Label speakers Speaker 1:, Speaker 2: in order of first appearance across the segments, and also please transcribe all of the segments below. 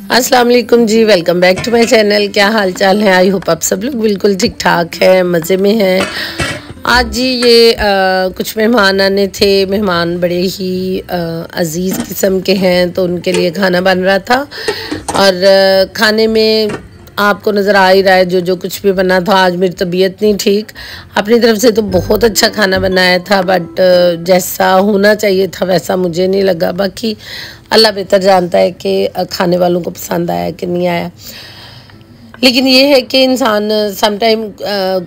Speaker 1: अस्सलाम वालेकुम जी, welcome back to my channel. क्या हाल चाल है? आई होप आप सब लोग बिल्कुल ठीक ठाक हैं, मज़े में हैं। आज जी ये कुछ मेहमान आने थे। मेहमान बड़े ही अज़ीज़ किस्म के हैं, तो उनके लिए खाना बन रहा था। और खाने में आपको नज़र आ ही रहा है जो जो कुछ भी बना था। आज मेरी तबीयत नहीं ठीक, अपनी तरफ से तो बहुत अच्छा खाना बनाया था, बट जैसा होना चाहिए था वैसा मुझे नहीं लगा। बाकी अल्लाह बेहतर जानता है कि खाने वालों को पसंद आया कि नहीं आया। लेकिन ये है कि इंसान समटाइम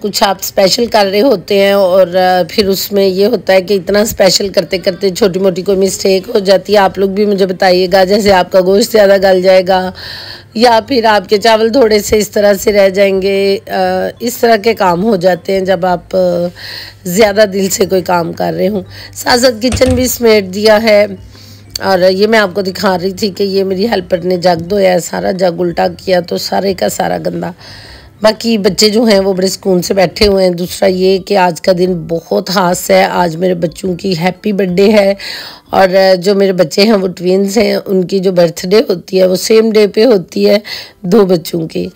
Speaker 1: कुछ आप स्पेशल कर रहे होते हैं और फिर उसमें ये होता है कि इतना स्पेशल करते करते छोटी मोटी कोई मिस्टेक हो जाती है। आप लोग भी मुझे बताइएगा, जैसे आपका गोश्त ज़्यादा गल जाएगा या फिर आपके चावल थोड़े से इस तरह से रह जाएंगे। इस तरह के काम हो जाते हैं जब आप ज़्यादा दिल से कोई काम कर रहे हों। साथ साथ किचन भी समेट दिया है। और ये मैं आपको दिखा रही थी कि ये मेरी हेल्पर ने जग धोया, सारा जग उल्टा किया तो सारे का सारा गंदा। बाकी बच्चे जो हैं वो बड़े सुकून से बैठे हुए हैं। दूसरा ये कि आज का दिन बहुत ख़ास है। आज मेरे बच्चों की हैप्पी बर्थडे है और जो मेरे बच्चे हैं वो ट्विन्स हैं, उनकी जो बर्थडे होती है वो सेम डे पे होती है, दो बच्चों की।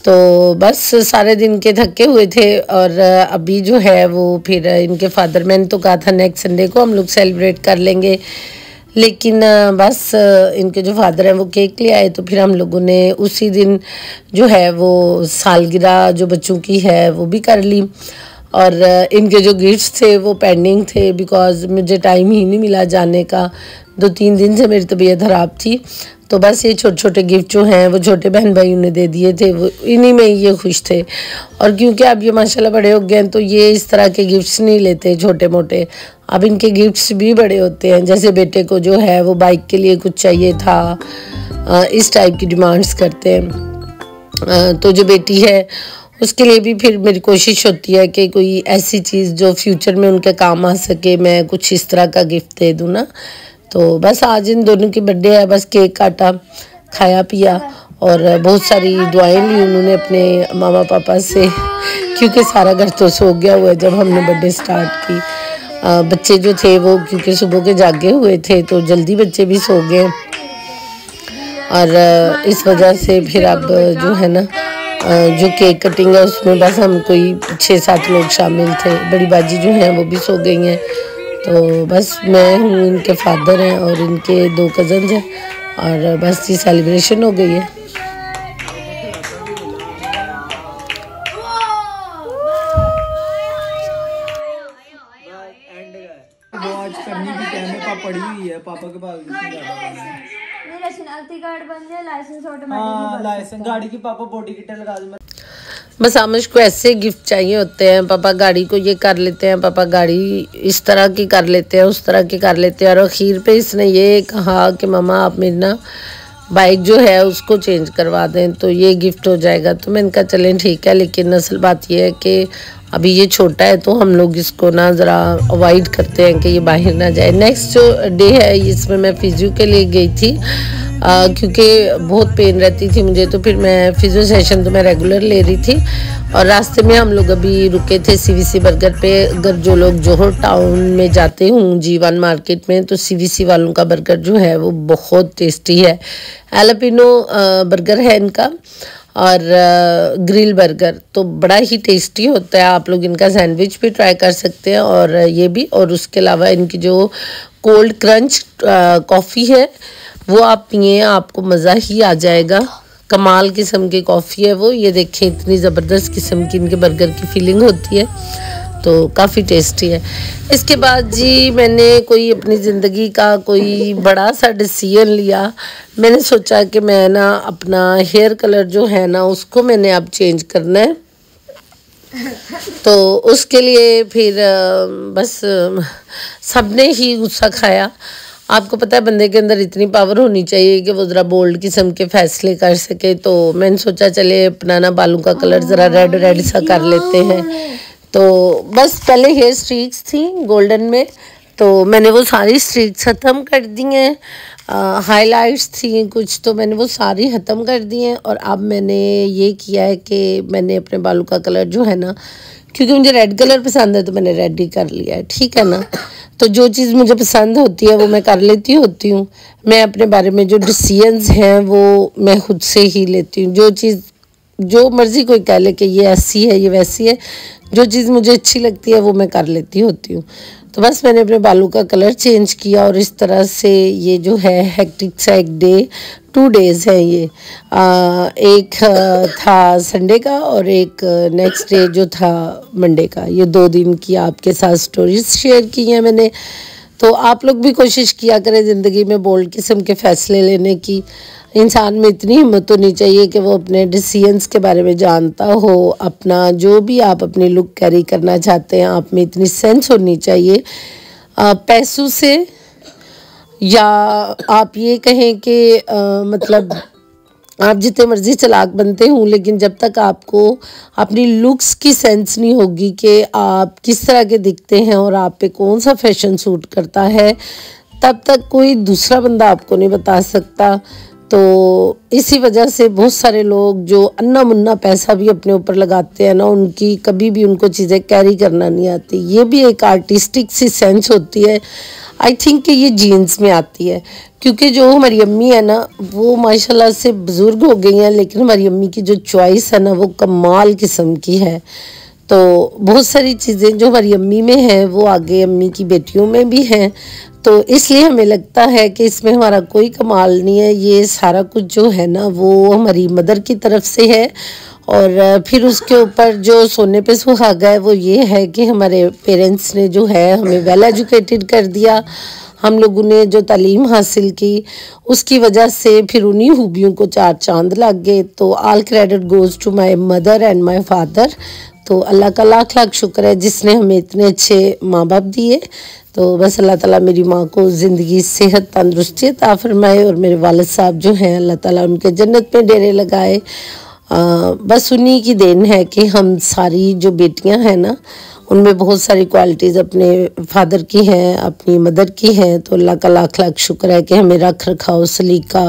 Speaker 1: तो बस सारे दिन के थके हुए थे और अभी जो है वो फिर इनके फादर, मैंने तो कहा था नेक्स्ट संडे को हम लोग सेलिब्रेट कर लेंगे, लेकिन बस इनके जो फादर हैं वो केक ले आए, तो फिर हम लोगों ने उसी दिन जो है वो सालगिरह जो बच्चों की है वो भी कर ली। और इनके जो गिफ्ट्स थे वो पेंडिंग थे, बिकॉज़ मुझे टाइम ही नहीं मिला जाने का। 2-3 दिन से मेरी तबीयत ख़राब थी, तो बस ये छोटे छोटे गिफ्ट जो हैं वो छोटे बहन भाइयों ने दे दिए थे, वो इन्हीं में ये खुश थे। और क्योंकि अब ये माशाल्लाह बड़े हो गए हैं तो ये इस तरह के गिफ्ट्स नहीं लेते छोटे मोटे, अब इनके गिफ्ट्स भी बड़े होते हैं। जैसे बेटे को जो है वो बाइक के लिए कुछ चाहिए था, इस टाइप की डिमांड्स करते हैं। तो जो बेटी है उसके लिए भी फिर मेरी कोशिश होती है कि कोई ऐसी चीज़ जो फ्यूचर में उनके काम आ सके, मैं कुछ इस तरह का गिफ्ट दे दूँ ना। तो बस आज इन दोनों की बर्थडे है, बस केक काटा, खाया पिया और बहुत सारी दुआएं ली उन्होंने अपने मामा पापा से, क्योंकि सारा घर तो सो गया हुआ है जब हमने बर्थडे स्टार्ट की। बच्चे जो थे वो क्योंकि सुबह के जागे हुए थे तो जल्दी बच्चे भी सो गए और इस वजह से फिर अब जो है ना जो केक कटिंग है उसमें बस हम कोई 6-7 लोग शामिल थे। बड़ी बाजी जो हैं वो भी सो गई हैं, तो बस मैं हूँ, इनके फादर हैं और इनके 2 कज़न्स हैं और बस ये सेलिब्रेशन हो गई है।
Speaker 2: करनी भी क्या है, पापा पड़ी हुई है, पापा के पास लाइसेंस गाड़ी की, पापा बॉडी किट लगा दे।
Speaker 1: बस आमिश को ऐसे गिफ्ट चाहिए होते हैं, पापा गाड़ी को ये कर लेते हैं, पापा गाड़ी इस तरह की कर लेते हैं, उस तरह की कर लेते हैं। और आखिर पे इसने ये कहा कि मम्मा आप मेरी ना बाइक जो है उसको चेंज करवा दें तो ये गिफ्ट हो जाएगा। तो मैंने कहा चलें ठीक है, लेकिन असल बात यह है कि अभी ये छोटा है तो हम लोग इसको ना ज़रा अवॉइड करते हैं कि ये बाहर ना जाए। नेक्स्ट जो डे है इसमें मैं फिजियो के लिए गई थी, क्योंकि बहुत पेन रहती थी मुझे, तो फिर मैं फिजियो सेशन तो मैं रेगुलर ले रही थी। और रास्ते में हम लोग अभी रुके थे CVC बर्गर पे। अगर जो लोग जोहर टाउन में जाते हों G1 मार्केट में, तो CVC वालों का बर्गर जो है वो बहुत टेस्टी है। एलापिनो बर्गर है इनका और ग्रिल बर्गर तो बड़ा ही टेस्टी होता है। आप लोग इनका सैंडविच भी ट्राई कर सकते हैं और ये भी, और उसके अलावा इनकी जो कोल्ड क्रंच कॉफ़ी है वो आप पिए, आपको मज़ा ही आ जाएगा। कमाल किस्म की कॉफ़ी है वो, ये देखें इतनी ज़बरदस्त किस्म की इनके बर्गर की फीलिंग होती है, तो काफ़ी टेस्टी है। इसके बाद जी मैंने कोई अपनी ज़िंदगी का कोई बड़ा सा डिसीजन लिया। मैंने सोचा कि मैं ना अपना हेयर कलर जो है ना उसको मैंने अब चेंज करना है। तो उसके लिए फिर बस सबने ही गुस्सा खाया। आपको पता है बंदे के अंदर इतनी पावर होनी चाहिए कि वो ज़रा बोल्ड किस्म के फैसले कर सके। तो मैंने सोचा चले अपना ना बालों का कलर ज़रा रेड रेड सा कर लेते हैं। तो बस पहले हेयर स्ट्रीक्स थी गोल्डन में, तो मैंने वो सारी स्ट्रीक्स ख़त्म कर दी हैं। हाइलाइट्स थी कुछ, तो मैंने वो सारी ख़त्म कर दी हैं। और अब मैंने ये किया है कि मैंने अपने बालों का कलर जो है ना, क्योंकि मुझे रेड कलर पसंद है तो मैंने रेड ही कर लिया है, ठीक है ना। तो जो चीज़ मुझे पसंद होती है वो मैं कर लेती होती हूँ। मैं अपने बारे में जो डिसीजंस हैं वो मैं खुद से ही लेती हूँ। जो चीज़ जो मर्ज़ी कोई कह ले कि ये ऐसी है ये वैसी है, जो चीज़ मुझे अच्छी लगती है वो मैं कर लेती होती हूँ। तो बस मैंने अपने बालों का कलर चेंज किया और इस तरह से ये जो है हेक्टिक सा एक डे 2 डेज़ है ये। एक था संडे का और एक नेक्स्ट डे जो था मंडे का। ये 2 दिन की आपके साथ स्टोरीज शेयर की हैं मैंने। तो आप लोग भी कोशिश किया करें ज़िंदगी में बोल्ड किस्म के फ़ैसले लेने की। इंसान में इतनी हिम्मत होनी चाहिए कि वो अपने डिसीजंस के बारे में जानता हो। अपना जो भी आप अपनी लुक कैरी करना चाहते हैं, आप में इतनी सेंस होनी चाहिए। पैसों से या आप ये कहें कि मतलब आप जितने मर्जी चालाक बनते हों, लेकिन जब तक आपको अपनी लुक्स की सेंस नहीं होगी कि आप किस तरह के दिखते हैं और आप पे कौन सा फैशन सूट करता है, तब तक कोई दूसरा बंदा आपको नहीं बता सकता। तो इसी वजह से बहुत सारे लोग जो अन्ना मुन्ना पैसा भी अपने ऊपर लगाते हैं ना, उनकी कभी भी उनको चीज़ें कैरी करना नहीं आती। ये भी एक आर्टिस्टिक सी सेंस होती है। आई थिंक कि ये जीन्स में आती है, क्योंकि जो हमारी अम्मी है ना वो माशाल्लाह से बुज़ुर्ग हो गई हैं, लेकिन हमारी अम्मी की जो चॉइस है ना वो कमाल किस्म की है। तो बहुत सारी चीज़ें जो हमारी अम्मी में हैं वो आगे अम्मी की बेटियों में भी हैं। तो इसलिए हमें लगता है कि इसमें हमारा कोई कमाल नहीं है। ये सारा कुछ जो है ना वो हमारी मदर की तरफ से है। और फिर उसके ऊपर जो सोने पे सुहागा है वो ये है कि हमारे पेरेंट्स ने जो है हमें वेल एजुकेटेड कर दिया। हम लोगों ने जो तालीम हासिल की उसकी वजह से फिर उन्हीं खूबियों को 4 चांद लग गए। तो all credit goes to my mother and my father. तो अल्लाह का लाख लाख शुक्र है जिसने हमें इतने अच्छे माँ बाप दिए। तो बस अल्लाह ताला मेरी माँ को ज़िंदगी सेहत तंदुरुस्ती अता फरमाए और मेरे वालिद साहब जो हैं अल्लाह ताला उनके जन्नत में डेरे लगाए। बस उन्हीं की देन है कि हम सारी जो बेटियां हैं ना उनमें बहुत सारी क्वालिटीज़ अपने फादर की हैं, अपनी मदर की हैं। तो अल्लाह का लाख लाख शुक्र है कि हमें रख रखाव सलीका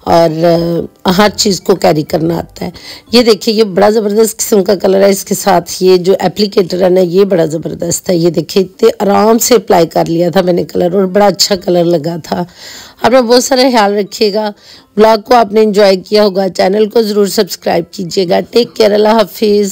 Speaker 1: और हर चीज़ को कैरी करना आता है। ये देखिए ये बड़ा ज़बरदस्त किस्म का कलर है। इसके साथ ये जो एप्लीकेटर है ना ये बड़ा ज़बरदस्त है। ये देखिए इतने आराम से अप्लाई कर लिया था मैंने कलर और बड़ा अच्छा कलर लगा था। अपना बहुत सारा ख्याल रखिएगा। ब्लॉग को आपने एंजॉय किया होगा, चैनल को ज़रूर सब्सक्राइब कीजिएगा। टेक केयर, अल्लाह हाफिज़।